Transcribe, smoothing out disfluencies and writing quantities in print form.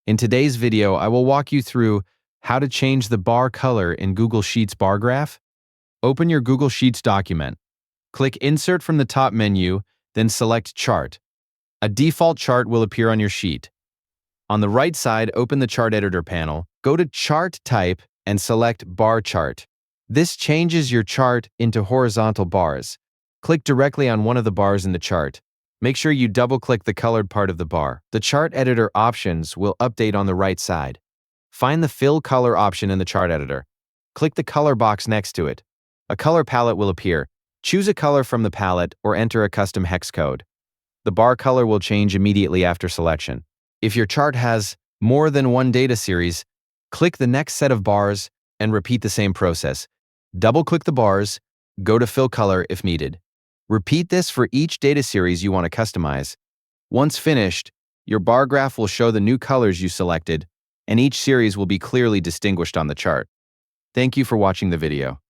In today's video, I will walk you through how to change the bar color in Google Sheets bar graph. Open your Google Sheets document. Click Insert from the top menu, then select Chart. A default chart will appear on your sheet. On the right side, open the Chart Editor panel, go to Chart Type, and select Bar Chart. This changes your chart into horizontal bars. Click directly on one of the bars in the chart. Make sure you double-click the colored part of the bar. The Chart Editor options will update on the right side. Find the Fill Color option in the Chart Editor. Click the color box next to it. A color palette will appear. Choose a color from the palette or enter a custom hex code. The bar color will change immediately after selection. If your chart has more than one data series, click the next set of bars and repeat the same process. Double-click the bars, go to Fill Color if needed. Repeat this for each data series you want to customize. Once finished, your bar graph will show the new colors you selected, and each series will be clearly distinguished on the chart. Thank you for watching the video.